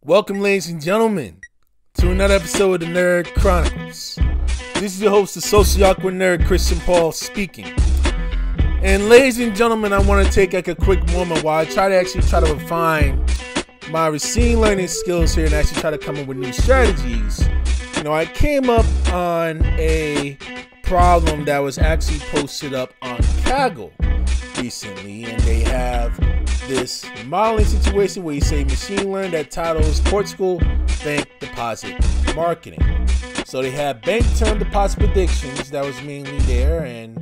Welcome, ladies and gentlemen, to another episode of the Nerd Chronicles. This is your host, the socially awkward nerd, Christian Paul, speaking. And ladies and gentlemen, I want to take a quick moment while I try to refine my machine learning skills here and actually try to come up with new strategies. I came up on a problem that was actually posted up on Kaggle recently, and they have this modeling situation where you say machine learn that titles Portugal bank deposit marketing. So they had bank term deposit predictions that was mainly there, and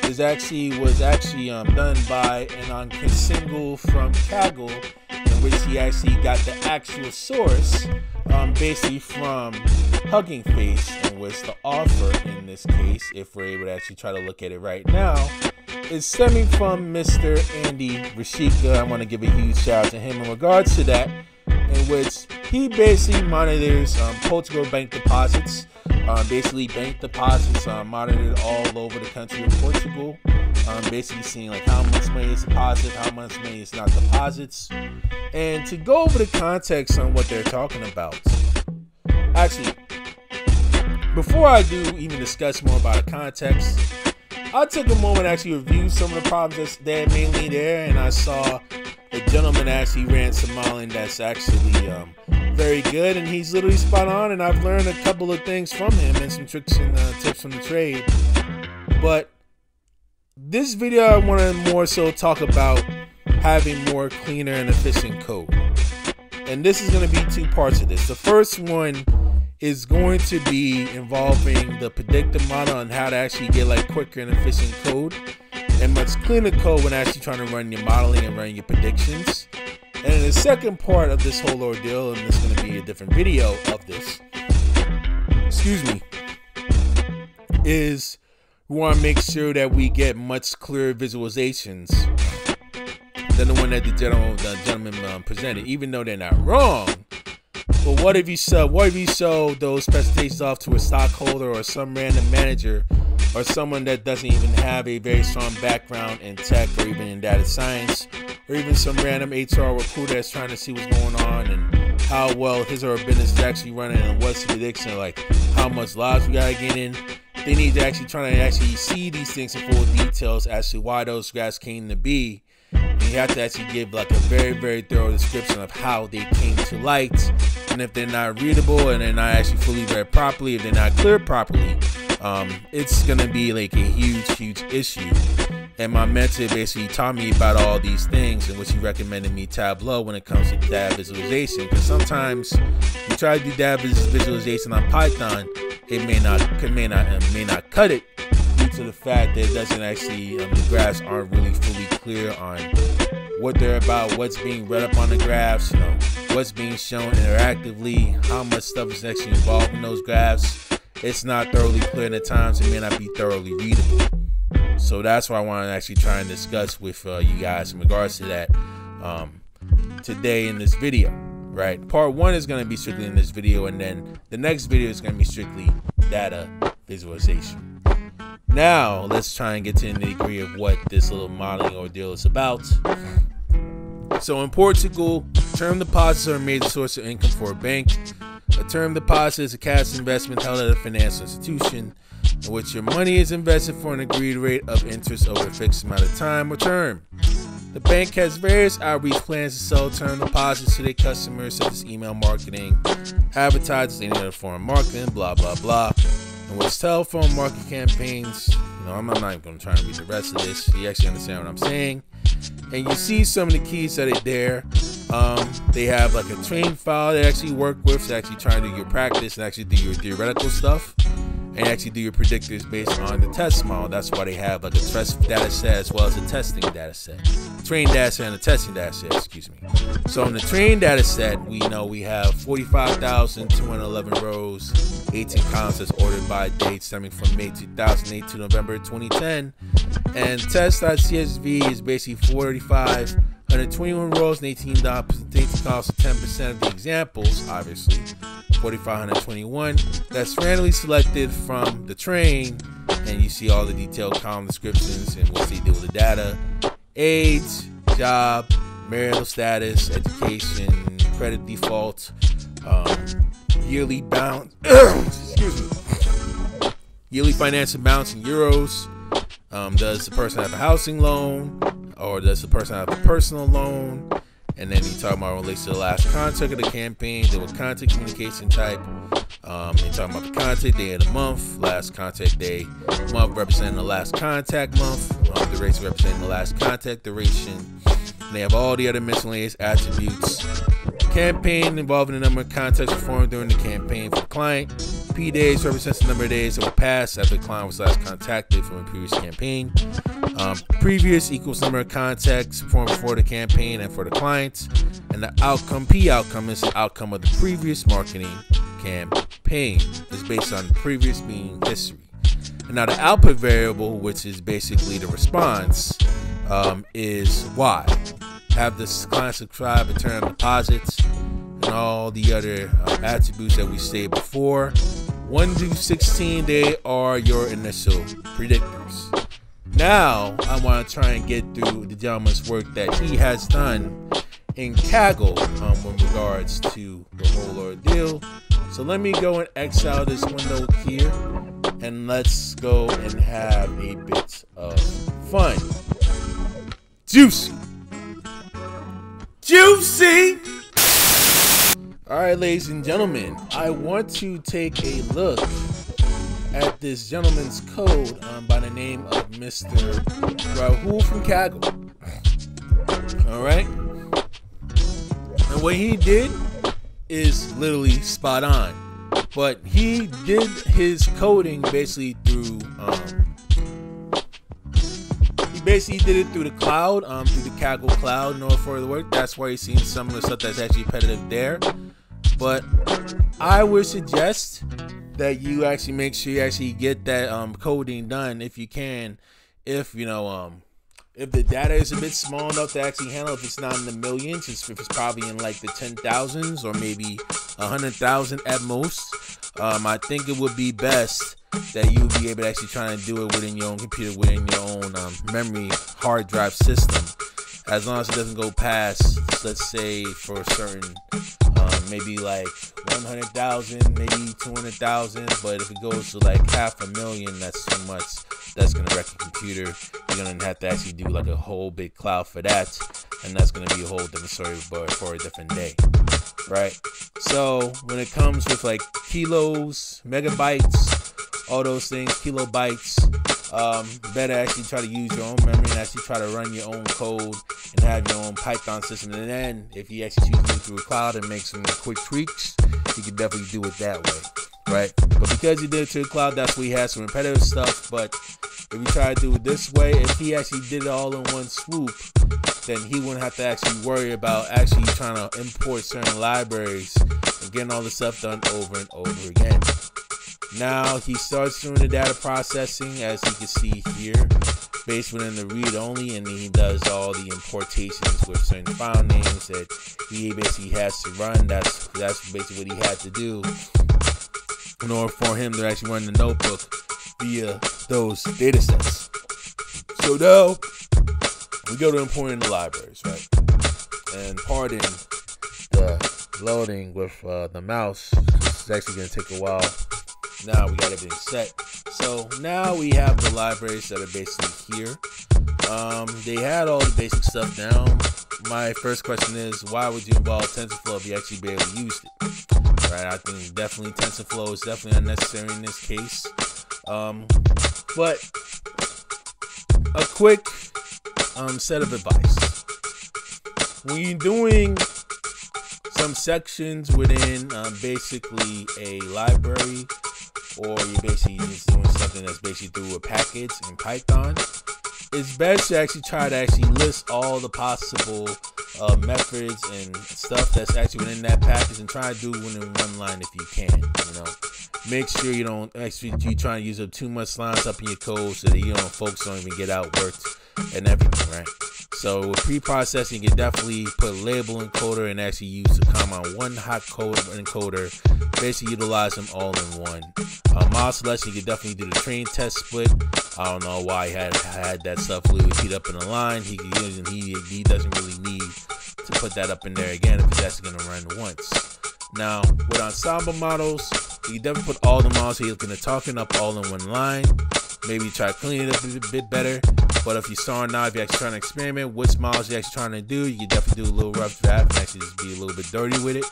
this was actually done by an single from Kaggle, in which he actually got the actual source basically from Hugging Face, in which the offer in this case, if we're able to actually try to look at it right now, is stemming from Mr. Andy Rashika. I want to give a huge shout out to him in regards to that, in which he basically monitors Portugal bank deposits. Basically bank deposits monitored all over the country of Portugal. Basically seeing like how much money is deposited, how much money is not deposits. And to go over the context on what they're talking about. Actually, before I do even discuss more about the context, I took a moment to actually review some of the problems that's mainly there, and I saw a gentleman actually ran some modeling that's actually very good, and he's literally spot on, and I've learned a couple of things from him and some tricks and tips from the trade. But this video I want to more so talk about having more cleaner and efficient code. And this is going to be two parts of this. The first one is going to be involving the predictive model and how to actually get like quicker and efficient code and much cleaner code when actually trying to run your modeling and run your predictions. And then the second part of this whole ordeal, and this is going to be a different video of this, is we want to make sure that we get much clearer visualizations than the one that the gentleman presented, even though they're not wrong. But what if you show those presentations off to a stockholder or some random manager or someone that doesn't even have a very strong background in tech or even in data science, or even some random HR recruiter that's trying to see what's going on and how well his or her business is actually running and what's the prediction, like how much lives we gotta get in. They need to actually try to actually see these things in full details as to why those graphs came to be. And you have to actually give like a very, very thorough description of how they came to light. And if they're not readable and they're not actually fully read properly, if they're not clear properly, it's gonna be like a huge issue. And my mentor basically taught me about all these things, in which he recommended me Tableau when it comes to data visualization. Because sometimes you try to do data visualization on Python, it may not cut it due to the fact that it doesn't actually the graphs aren't really fully clear on what they're about, what's being read up on the graphs, what's being shown interactively, how much stuff is actually involved in those graphs. It's not thoroughly clear, and at times it may not be thoroughly readable. So that's why I want to actually try and discuss with you guys in regards to that today in this video, right? Part one is going to be strictly in this video, and then the next video is going to be strictly data visualization. Now let's try and get to the nitty-gritty of what this little modeling ordeal is about. So in Portugal, term deposits are a major source of income for a bank. A term deposit is a cash investment held at a financial institution in which your money is invested for an agreed rate of interest over a fixed amount of time or term. The bank has various outreach plans to sell term deposits to their customers, such as email marketing, advertising, any other form of marketing, blah blah blah. And with telephone marketing campaigns, I'm not even going to try and read the rest of this. You actually understand what I'm saying. And you see some of the keys that are there. They have like a train file they actually work with to actually try and do your practice and actually do your theoretical stuff and actually do your predictors based on the test model. That's why they have like a test data set as well as a testing data set. Train data set and a testing data set, excuse me. So in the train data set, we know we have 45,211 rows, 18 columns that's ordered by date stemming from May 2008 to November 2010. And test.csv is basically 121 rows and 18 columns, so 10% of the examples, obviously. 4,521. That's randomly selected from the train, and you see all the detailed column descriptions and what they do with the data. Age, job, marital status, education, credit default, yearly balance, excuse me, yearly financial balance in euros. Does the person have a housing loan, or does the person have a personal loan? And then you talk about relates to the last contact of the campaign, the contact communication type. You're talking about the contact day of the month, last contact day month representing the last contact month, duration representing the last contact duration. And they have all the other miscellaneous attributes. Campaign involving the number of contacts performed during the campaign for the client. P days represents the number of days that will pass after the client was last contacted from a previous campaign. Previous equals number of contacts performed before the campaign and for the clients. And the outcome, P outcome, is the outcome of the previous marketing campaign. It's based on the previous being history. And now the output variable, which is basically the response, is Y. Have the client subscribe, return deposits, and all the other attributes that we stated before. 1 through 16, they are your initial predictors. Now, I want to try and get through the gentleman's work that he has done in Kaggle with regards to the whole ordeal. So let me go and exile this window here, and let's go and have a bit of fun. Juicy! Juicy! Alright, ladies and gentlemen, I want to take a look at this gentleman's code by the name of Mr. Rahul from Kaggle. Alright? And what he did is literally spot on. But he did his coding basically through he did it through the cloud, through the Kaggle cloud in order for it to work. That's why you're seeing some of the stuff that's actually repetitive there. But I would suggest that you actually make sure you actually get that coding done if you can. If you know if the data is a bit small enough to actually handle, if it's not in the millions, if it's probably in like the 10,000s or maybe 100,000 at most, I think it would be best that you would be able to actually try and do it within your own computer, within your own memory hard drive system. As long as it doesn't go past, let's say for a certain, maybe like 100,000, maybe 200,000. But if it goes to like 500,000, that's too much. That's gonna wreck your computer. You're gonna have to actually do like a whole big cloud for that, and that's gonna be a whole different story, but for a different day, right? So when it comes with like kilos, megabytes, all those things, kilobytes, better actually try to use your own memory and actually try to run your own code and have your own Python system. And then if you actually choose to do it through a cloud and make some quick tweaks, you can definitely do it that way, right? But because he did it to the cloud, that's where he has some repetitive stuff. But if you try to do it this way, if he actually did it all in one swoop, then he wouldn't have to actually worry about actually trying to import certain libraries and getting all the stuff done over and over again. Now he starts doing the data processing, as you can see here, based within the read only, and then he does all the importations with certain file names that he basically has to run. That's basically what he had to do in order for him to actually run the notebook via those data sets. So now we go to importing the libraries, right? And pardon the loading with the mouse. It's actually going to take a while. Now we got everything set. So now we have the libraries that are basically here. They had all the basic stuff down. My first question is, why would you involve TensorFlow if you actually barely used it? Right? I think definitely TensorFlow is definitely unnecessary in this case. But a quick set of advice. When you're doing some sections within basically a library, or you're basically just doing something that's basically through a package in Python, it's best to actually try to actually list all the possible methods and stuff that's actually within that package, and try to do it in one line if you can. You know, make sure you don't actually try to use up too much lines up in your code so that you don't folks don't even get outworked and everything, right? So with pre-processing, you can definitely put label encoder and actually use the common one hot code encoder. Basically utilize them all in one. Model selection, you can definitely do the train test split. I don't know why he had that stuff really heat up in the line. He doesn't really need to put that up in there again if that's going to run once. Now with ensemble models, you can definitely put all the models so you're going to talking up all in one line. Maybe try to clean it up a bit better. But if you're starting out, if you're actually trying to experiment which models you're actually trying to do, you can definitely do a little rough draft and actually just be a little bit dirty with it.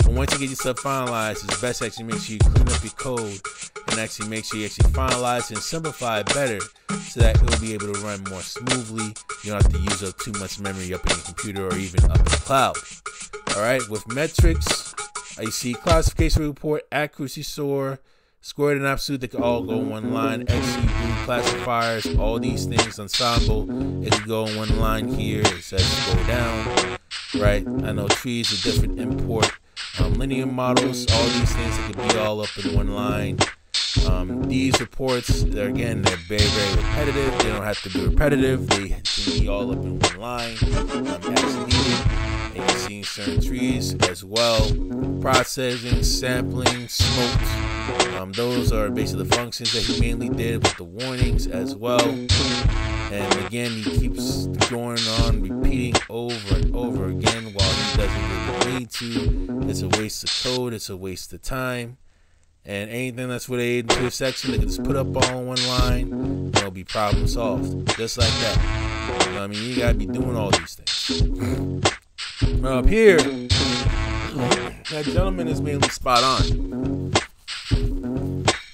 But once you get yourself finalized, it's best to actually make sure you clean up your code and actually make sure you actually finalize and simplify it better so that it will be able to run more smoothly. You don't have to use up too much memory up in your computer or even up in the cloud. Alright, with metrics, you see classification report, accuracy score, squared and absolute, they can all go in one line. XC, classifiers, all these things, ensemble, it can go in one line here. It says go down, right? I know trees are different import. Linear models, all these things that can be all up in one line. These reports, they're very, very repetitive. They don't have to be repetitive. They can be all up in one line as needed. And you can see certain trees as well. Processing, sampling, smokes. Those are basically the functions that he mainly did with the warnings as well. And again, he keeps going on repeating over and over again while he doesn't really need to. It's a waste of code. It's a waste of time. And anything that's related to a section, they can just put up all in one line and it'll be problem solved. Just like that. You know what I mean? You gotta be doing all these things. Now up here, that gentleman is mainly spot on.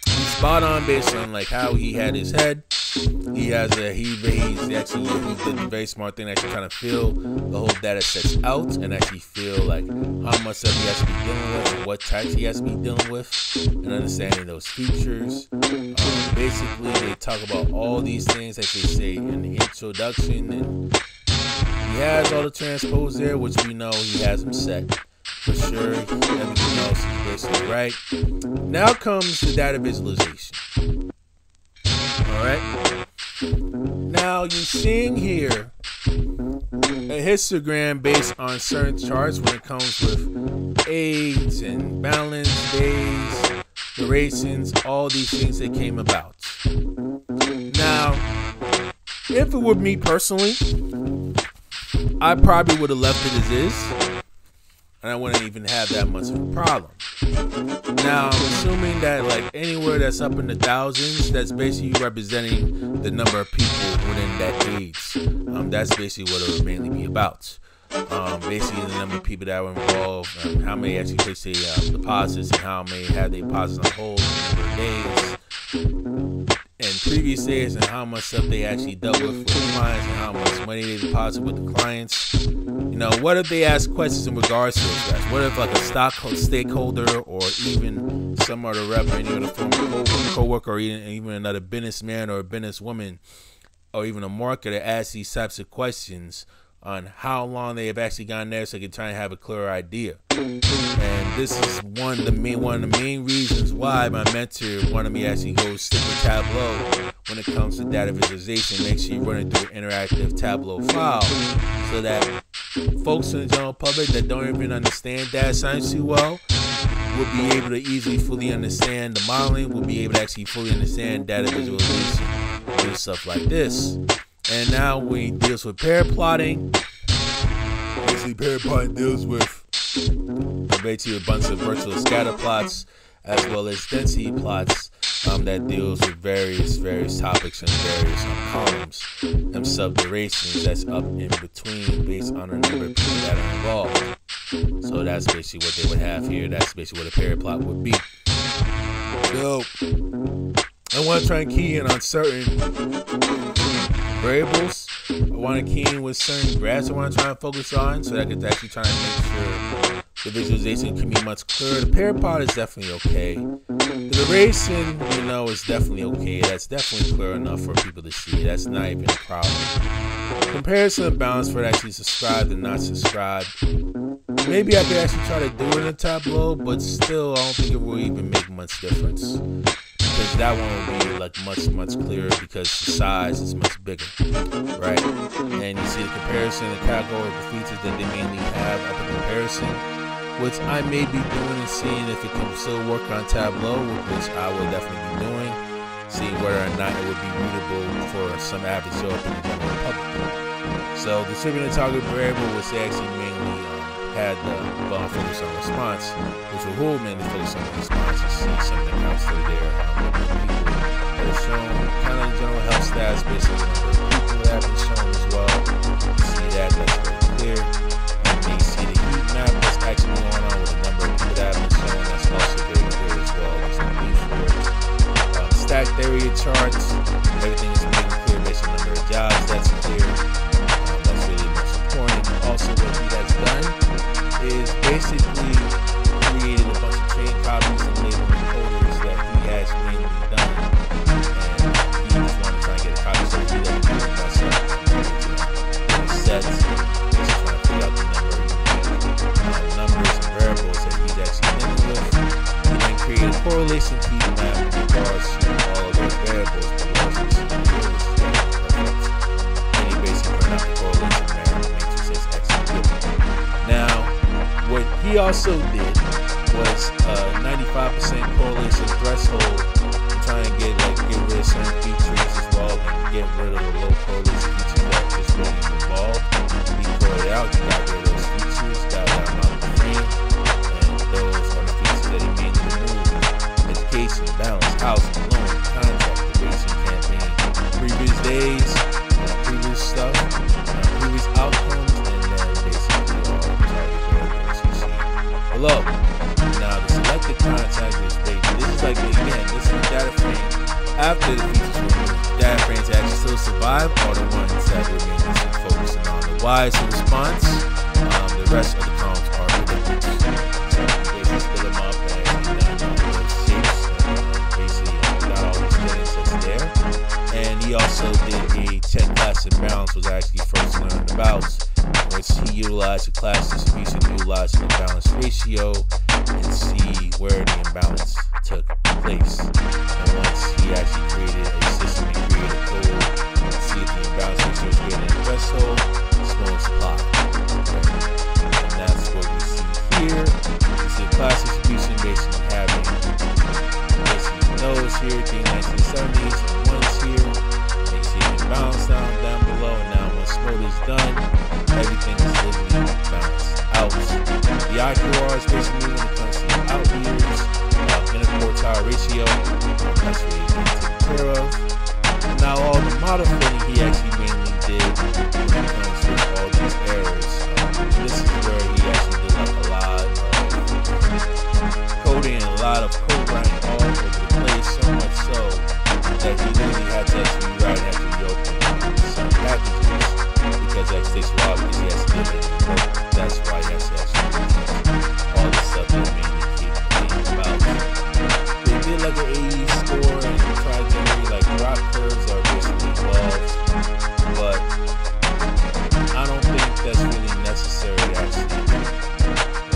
He's spot on based on like how he had his head. He did a very smart thing, actually trying to fill the whole data sets out and actually feel like how much stuff he has to be dealing with and what types he has to be dealing with and understanding those features. Basically, they talk about all these things like they say in the introduction, and he has all the transpose there, which we know he has them set for sure. Everything else is basically right. Now comes the data visualization. Alright, now you're seeing here a histogram based on certain charts when it comes with age and balance, days, durations, all these things that came about. Now, if it were me personally, I probably would have left it as is, and I wouldn't even have that much of a problem. Now, I'm assuming that like anywhere that's up in the thousands, that's basically representing the number of people within that age. That's basically what it would mainly be about. Basically the number of people that were involved, how many actually place their deposits, and how many had their deposits on hold, the number of days, and previous days, and how much stuff they actually dealt with the clients, and how much money they deposit with the clients. You know, what if they ask questions in regards to those guys? What if like a stakeholder or even some other rep or any other former coworker or even another businessman or a businesswoman or even a marketer asks these types of questions on how long they have actually gone there so they can try and have a clearer idea. And this is one of the main reasons why my mentor wanted me to actually go stick with Tableau when it comes to data visualization. Make sure you run it through an interactive Tableau file so that folks in the general public that don't even understand data science too well will be able to easily fully understand the modeling, will be able to actually fully understand data visualization, do stuff like this. And now when he deals with pair plotting, basically pair plotting deals with basically a bunch of virtual scatter plots as well as density plots that deals with various topics and various columns and sub-durations that's up in between based on the number of people that are involved. So that's basically what they would have here. That's basically what a pair plot would be. So I want to try and key in on certain variables. I want to key in with certain graphs I want to try and focus on so that I can actually try and make sure the visualization can be much clearer. The pair plot is definitely okay. The duration, you know, is definitely okay. That's definitely clear enough for people to see. That's not even a problem. Comparison and balance for actually subscribed and not subscribed. Maybe I could actually try to do it in a Tableau, but still, I don't think it will even make much difference. because that one will be like much clearer because the size is much bigger, right? And you see the comparison, the categorical features that they mainly have up in comparison, which I may be doing and seeing if it can still work on Tableau, which I will definitely be doing, seeing whether or not it would be readable for some app to show up in the general public. So distributed target variable, which they actually mainly had the focus on response, which will hold mainly focus on response. You see something else there. People that are shown, kind of general health stats based on the number of people that have been shown as well. You see that's very clear. And then you see the heat map that's actually going on with the number of people that have been shown. That's also very clear as well. There's no need for it. Stacked area charts, everything is mainly clear based on the number of jobs. That's clear. That's really most important. Also, what he has done is basically created a bunch of trade copies and labeling coders that he has mainly done, and he just wanted to try and get a copy so he doesn't do it myself. Sets, just trying to figure out the numbers and variables that he's actually dealing with. He then created a correlation heat map in regards to all of those variables, and he basically put out the correlation variable matrix that's actually given. Now, what he also did was 95% correlation threshold to try and get rid of certain features as well and get rid of the low correlation features that just really evolved. He called it out, he got rid of those features, got that amount of frame, and those are the features that he mainly removed. Education, balance, housing, loan, contract, duration, campaign, previous days, previous stuff, previous outcomes, and then basically all the target variables you see below. Now the selected contact is big. This is like, again, this is the data frame after the features were removed. Data frames actually still survive are the ones that remain focusing on. The Y is the response. The rest of the columns are predictive. So basically split them up and got all those shapes and basically got all these settings that's there. And he also did a check class imbalance, was actually first learned about, which he utilized the class distribution, utilizing the balance ratio, and see where the imbalance took place. And once he actually created a system and created a code, see if the imbalance ratio is greater than the threshold, small supply. Okay. And that's what we see here. We see the class distribution basically having basically nodes here, the 1970s, and ones here. And you see the imbalance down below, and now once mode is done, everything is literally balanced out. The IQR is basically when it comes to the out years, interquartile ratio, that's really taken care of. And now all the model fitting he actually mainly did when it comes to all these errors. This is where he actually did like a lot of coding and a lot of code writing all over the place, so much so that he really had to actually rewrite after he opened some packages, because that takes a while because he has to give it work. That's why he has to actually all the stuff that mainly keep thinking about. They did like an AE score and tried to generate like drop curves that are basically evolved, but I don't think that's really necessary actually,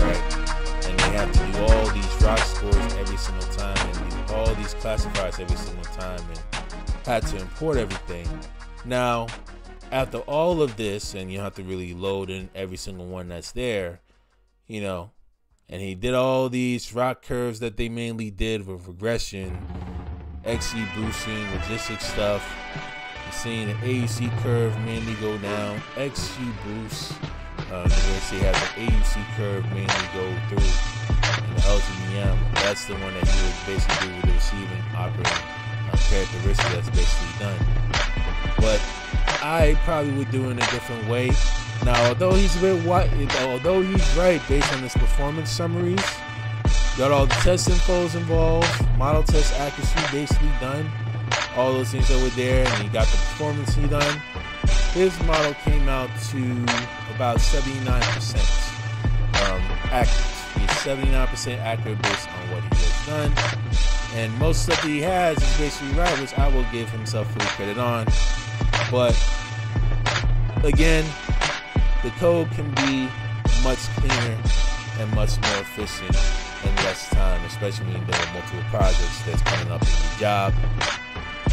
right? And they have to do all these drop scores every single time and do all these classifiers every single time and had to import everything. Now, after all of this, and you have to really load in every single one that's there, you know, and he did all these rock curves that they mainly did with regression, XE boosting, logistics stuff. You're seeing the AUC curve mainly go down, XG boost, which they have the AUC curve mainly go through, and the LGBM, that's the one that he would basically do with the receiving operating characteristic that's basically done. But I probably would do it in a different way. Now, although he's a bit white, although he's right based on his performance summaries, got all the test infos involved, model test accuracy basically done, all those things that were there, and he got the performance he done. His model came out to about 79% accurate. He's 79% accurate based on what he has done, and most stuff that he has is basically right, which I will give himself full credit on. But again, the code can be much cleaner and much more efficient in less time, especially when you're doing multiple projects that's coming up in your job.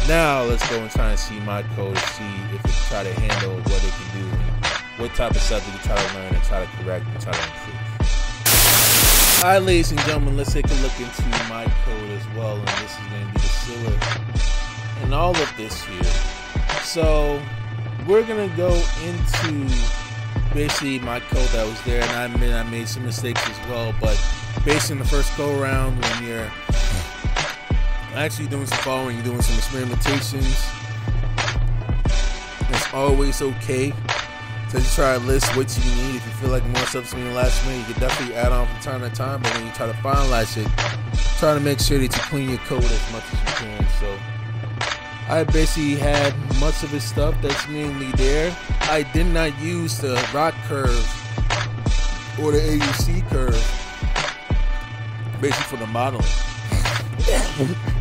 Now let's go and try and see my code to see if it can try to handle what it can do and what type of stuff it can try to learn and try to correct and try to improve. Alright, ladies and gentlemen, let's take a look into my code as well, and this is going to be the sealer and all of this here. So we're going to go into basically my code that was there, and I made some mistakes as well, but basically in the first go around, when you're actually doing some following, you're doing some experimentations, it's always okay to just try to list what you need. If you feel like more stuff's being last minute, you can definitely add on from time to time, but when you try to finalize it, try to make sure that you clean your code as much as you can. So I basically had much of his stuff that's mainly there. I did not use the rock curve or the AUC curve basically for the modeling.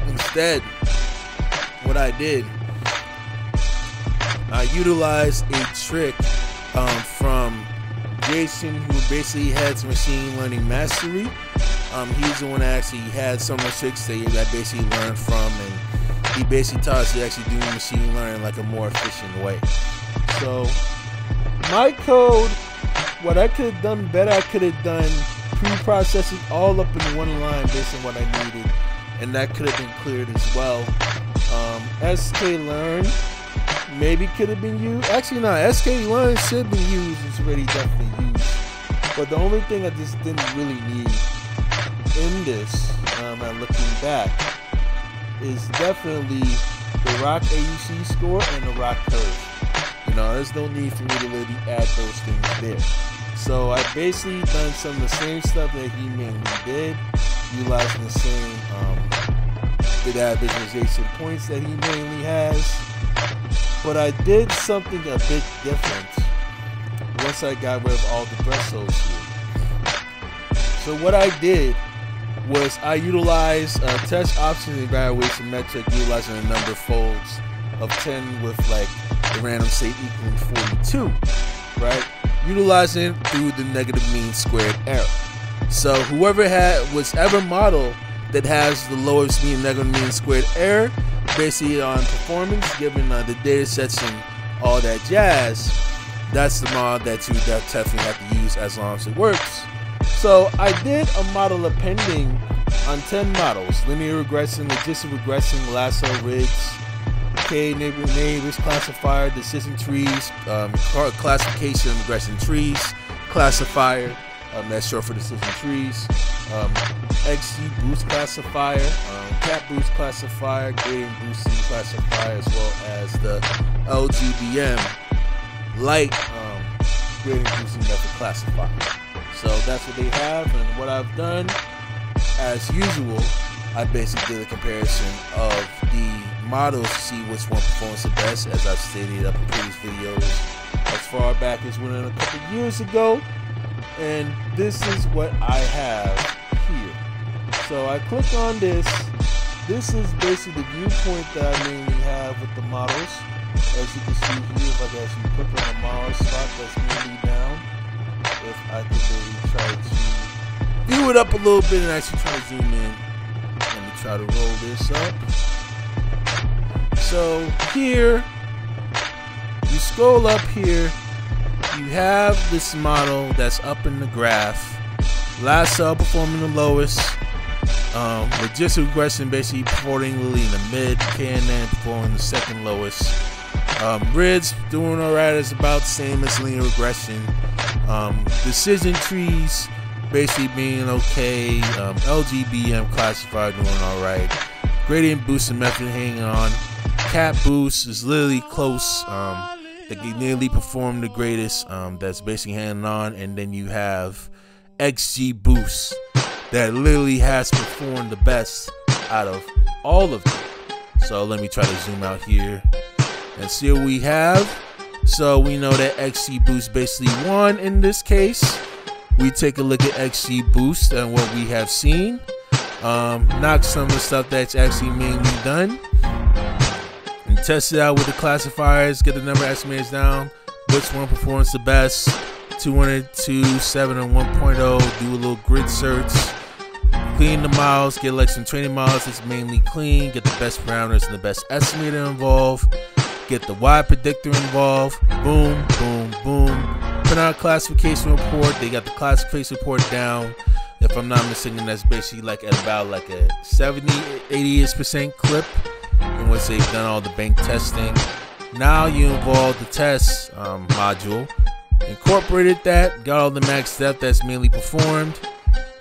Instead, what I did, I utilized a trick from Jason, who basically had some machine learning mastery. He's the one that actually had some of the tricks that I basically learned from, and he basically taught us to actually do machine learning like a more efficient way. So my code, what I could have done better, I could have done pre-processing all up in one line based on what I needed, and that could have been cleared as well. sklearn maybe could have been used. Actually, no, sklearn should be used. It's already definitely used. But the only thing I just didn't really need in this, and looking back, is definitely the rock AUC score and the rock curve. You know, there's no need for me to really add those things there. So I basically done some of the same stuff that he mainly did, utilizing the same data visualization points that he mainly has. But I did something a bit different once I got rid of all the thresholds here. So what I did was I utilized a test option evaluation metric utilizing a number of folds of 10 with like the random state equaling 42, right? Utilizing through the negative mean squared error. So whoever was ever model that has the lowest mean negative mean squared error, basically on performance, given the data sets and all that jazz, that's the model that you definitely have to use as long as it works. So I did a model appending on 10 models: linear regression, logistic regression, lasso rigs, neighbors classifier, decision trees, classification regression trees, classifier, that's short for decision trees, XG boost classifier, cap boost classifier, gradient boosting classifier, as well as the LGBM light gradient boosting method classifier. So that's what they have, and what I've done, as usual, I basically did a comparison of the models to see which one performs the best, as I've stated up in previous videos as far back as within a couple years ago. And this is what I have here. So I click on this. This is basically the viewpoint that I mainly have with the models. As you can see here, if I can actually click on the model spot that's mainly down, if I could really try to view it up a little bit and actually try to zoom in. Let me try to roll this up. So here, you scroll up here, you have this model that's up in the graph. Last cell performing the lowest. Logistic regression basically performing really in the mid. KNN performing the second lowest. RIDS doing alright, is about the same as linear regression. Decision trees basically being okay. LGBM classifier doing alright. Gradient boosting method hanging on. Cap boost is literally close. They can nearly perform the greatest. That's basically hanging on. And then you have XG boost that literally has performed the best out of all of them. So let me try to zoom out here and see what we have. So we know that XG boost basically won in this case. We take a look at XG boost and what we have seen. Knock some of the stuff that's actually mainly done. And test it out with the classifiers, get the number estimators down, which one performs the best, 200, 2, 7, and 1.0, do a little grid search, clean the models, get like some training models that's mainly clean, get the best parameters and the best estimator involved, get the Y predictor involved, boom, boom, boom. Print out a classification report. They got the classification report down. If I'm not mistaken, that's basically like at about like a 70-80% clip in which they've done all the bank testing. Now you involve the test module, incorporated that, got all the max depth that's mainly performed,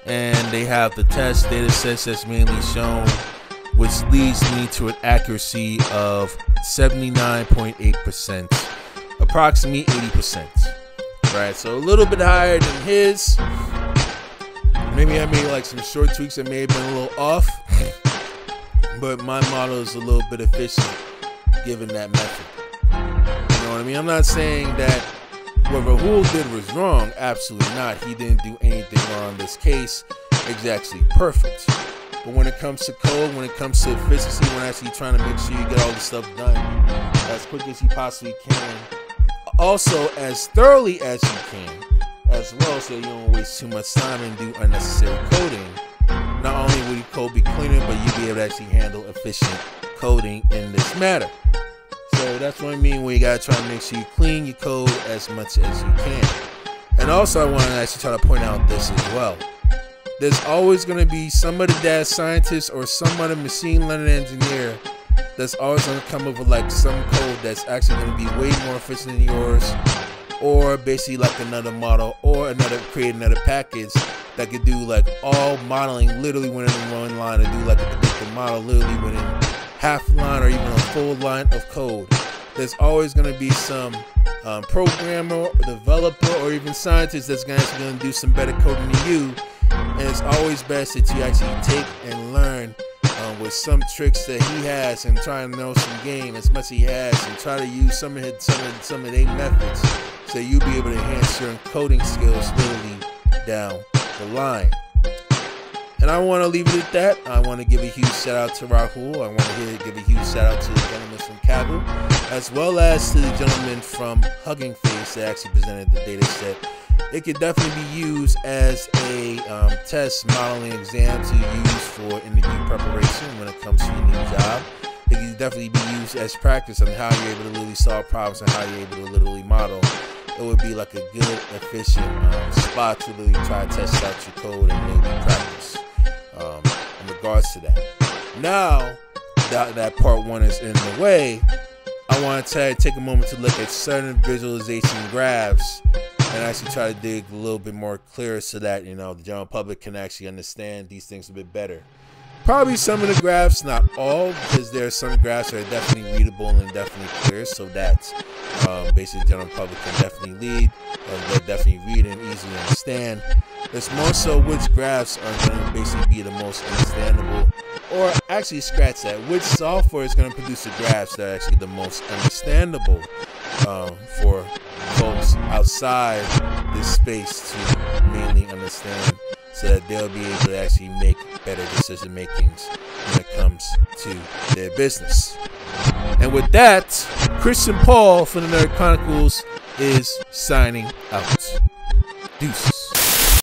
and they have the test data sets that's mainly shown, which leads me to an accuracy of 79.8%, approximately 80%. Right, so a little bit higher than his. Maybe I made like some short tweaks that may have been a little off, but my model is a little bit efficient given that method. You know what I mean? I'm not saying that what Rahul did was wrong. Absolutely not. He didn't do anything wrong in this case. It's actually perfect. But when it comes to code, when it comes to efficiency, when actually trying to make sure you get all the stuff done as quick as you possibly can, also as thoroughly as you can as well, so you don't waste too much time and do unnecessary coding. Not only will your code be cleaner, but you'll be able to actually handle efficient coding in this matter. So that's what I mean when you gotta try to make sure you clean your code as much as you can. And also I want to actually try to point out this as well. There's always going to be some of the data scientist or some other machine learning engineer that's always going to come up with like some code that's actually going to be way more efficient than yours, or basically like another model or create another package that could do like all modeling literally within one line, and do like a predictive model literally within half a line or even a full line of code. There's always going to be some programmer or developer or even scientist that's going to do some better coding than you, and it's always best that you actually take and learn with some tricks that he has and try to know some game as much as he has, and try to use some of their methods so you'll be able to enhance your coding skills literally down the line. And I want to leave it at that. I want to give a huge shout out to Rahul. I want to give a huge shout out to the gentleman from Kabul, as well as to the gentleman from Hugging Face that actually presented the data set. It could definitely be used as a test modeling exam to use for interview preparation when it comes to your new job. It can definitely be used as practice on how you're able to literally solve problems and how you're able to literally model. It would be like a good, efficient spot to really try to test out your code and maybe practice in regards to that. Now that part one is in the way, I want to take a moment to look at certain visualization graphs and actually try to dig a little bit more clear so that, you know, the general public can actually understand these things a bit better. Probably some of the graphs, not all, because there are some graphs that are definitely readable and definitely clear, so that basically the general public can definitely they'll definitely read and easily understand. There's more so which graphs are going to basically be the most understandable, or actually scratch that, which software is going to produce the graphs that are actually the most understandable for folks outside this space to mainly understand, so that they'll be able to actually make better decision makings when it comes to their business. And with that, Christian Paul from the Nerd Chronicles is signing out. Deuces.